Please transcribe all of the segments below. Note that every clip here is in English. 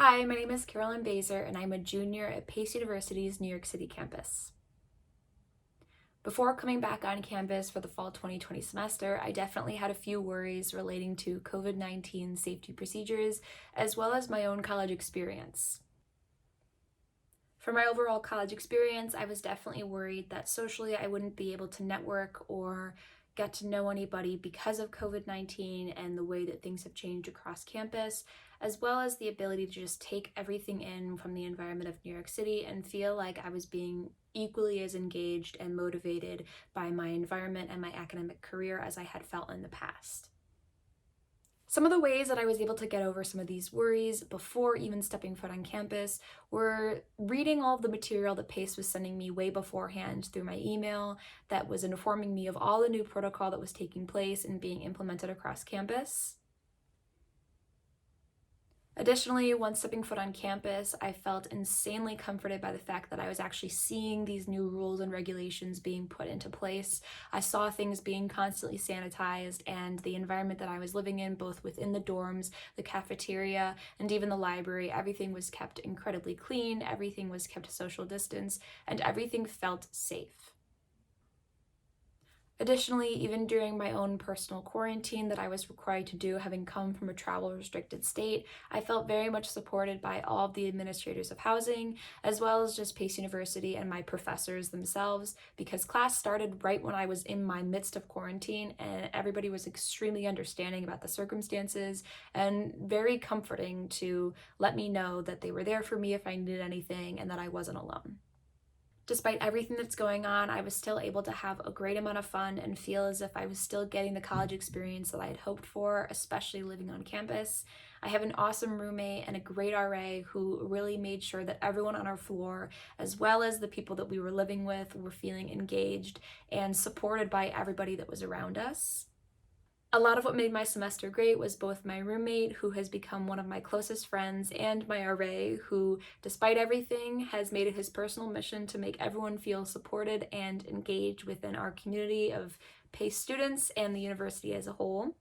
Hi, my name is Carolyn Bajzer, and I'm a junior at Pace University's New York City campus. Before coming back on campus for the fall 2020 semester, I definitely had a few worries relating to COVID-19 safety procedures, as well as my own college experience. For my overall college experience, I was definitely worried that socially I wouldn't be able to network or get to know anybody because of COVID-19 and the way that things have changed across campus, as well as the ability to just take everything in from the environment of New York City and feel like I was being equally as engaged and motivated by my environment and my academic career as I had felt in the past. Some of the ways that I was able to get over some of these worries before even stepping foot on campus were reading all of the material that PACE was sending me way beforehand through my email that was informing me of all the new protocol that was taking place and being implemented across campus. Additionally, once stepping foot on campus, I felt insanely comforted by the fact that I was actually seeing these new rules and regulations being put into place. I saw things being constantly sanitized, and the environment that I was living in, both within the dorms, the cafeteria, and even the library, everything was kept incredibly clean, everything was kept social distance, and everything felt safe. Additionally, even during my own personal quarantine that I was required to do, having come from a travel restricted state, I felt very much supported by all of the administrators of housing, as well as just Pace University and my professors themselves, because class started right when I was in my midst of quarantine, and everybody was extremely understanding about the circumstances and very comforting to let me know that they were there for me if I needed anything and that I wasn't alone. Despite everything that's going on, I was still able to have a great amount of fun and feel as if I was still getting the college experience that I had hoped for, especially living on campus. I have an awesome roommate and a great RA who really made sure that everyone on our floor, as well as the people that we were living with, were feeling engaged and supported by everybody that was around us. A lot of what made my semester great was both my roommate, who has become one of my closest friends, and my RA, who, despite everything, has made it his personal mission to make everyone feel supported and engaged within our community of PACE students and the university as a whole.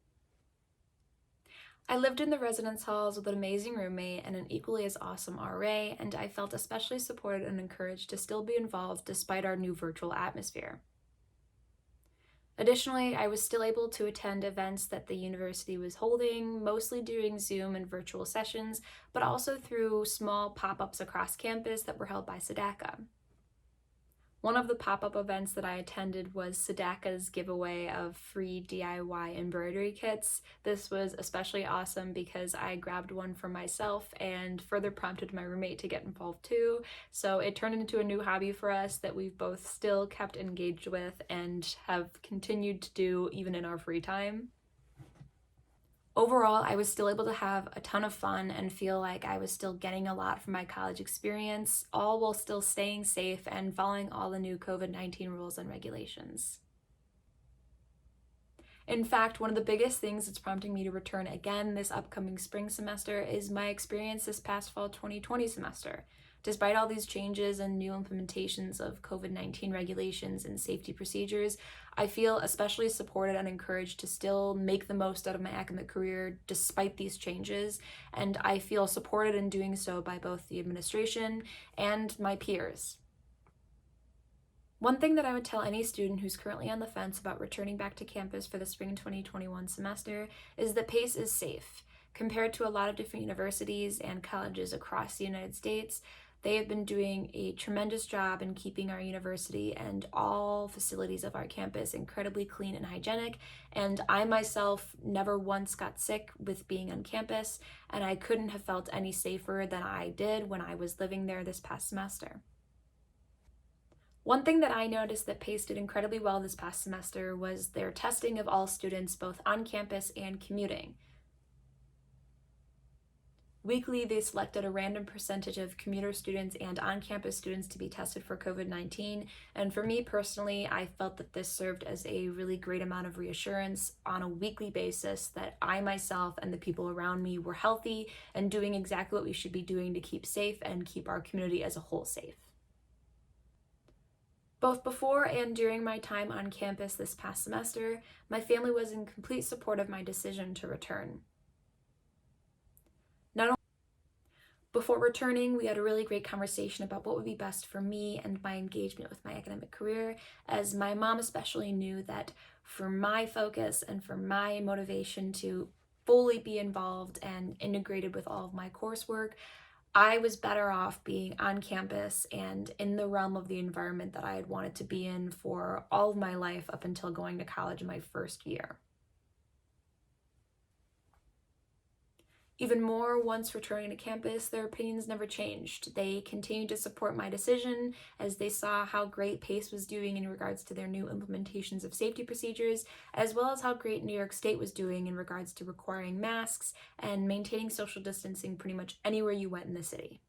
I lived in the residence halls with an amazing roommate and an equally as awesome RA, and I felt especially supported and encouraged to still be involved despite our new virtual atmosphere. Additionally, I was still able to attend events that the university was holding, mostly during Zoom and virtual sessions, but also through small pop-ups across campus that were held by SEDACA. One of the pop-up events that I attended was SEDACA's giveaway of free DIY embroidery kits. This was especially awesome because I grabbed one for myself and further prompted my roommate to get involved too. So it turned into a new hobby for us that we've both still kept engaged with and have continued to do even in our free time. Overall, I was still able to have a ton of fun and feel like I was still getting a lot from my college experience, all while still staying safe and following all the new COVID-19 rules and regulations. In fact, one of the biggest things that's prompting me to return again this upcoming spring semester is my experience this past fall 2020 semester. Despite all these changes and new implementations of COVID-19 regulations and safety procedures, I feel especially supported and encouraged to still make the most out of my academic career despite these changes, and I feel supported in doing so by both the administration and my peers. One thing that I would tell any student who's currently on the fence about returning back to campus for the spring 2021 semester is that PACE is safe. Compared to a lot of different universities and colleges across the United States, they have been doing a tremendous job in keeping our university and all facilities of our campus incredibly clean and hygienic, and I myself never once got sick with being on campus, and I couldn't have felt any safer than I did when I was living there this past semester. One thing that I noticed that PACE did incredibly well this past semester was their testing of all students both on campus and commuting. Weekly, they selected a random percentage of commuter students and on-campus students to be tested for COVID-19, and for me personally, I felt that this served as a really great amount of reassurance on a weekly basis that I myself and the people around me were healthy and doing exactly what we should be doing to keep safe and keep our community as a whole safe. Both before and during my time on campus this past semester, my family was in complete support of my decision to return. Before returning, we had a really great conversation about what would be best for me and my engagement with my academic career, as my mom especially knew that for my focus and for my motivation to fully be involved and integrated with all of my coursework, I was better off being on campus and in the realm of the environment that I had wanted to be in for all of my life up until going to college in my first year. Even more, once returning to campus, their opinions never changed. They continued to support my decision as they saw how great PACE was doing in regards to their new implementations of safety procedures, as well as how great New York State was doing in regards to requiring masks and maintaining social distancing pretty much anywhere you went in the city.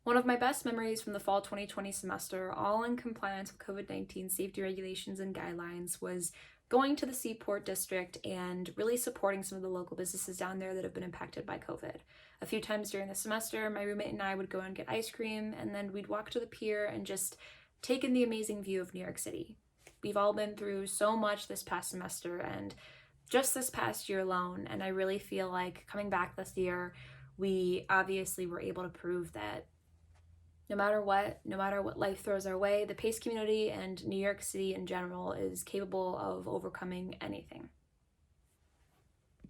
One of my best memories from the fall 2020 semester, all in compliance with COVID-19 safety regulations and guidelines, was going to the Seaport District and really supporting some of the local businesses down there that have been impacted by COVID. A few times during the semester, my roommate and I would go and get ice cream, and then we'd walk to the pier and just take in the amazing view of New York City. We've all been through so much this past semester and just this past year alone, and I really feel like coming back this year, we obviously were able to prove that no matter what life throws our way, the PACE community and New York City in general is capable of overcoming anything.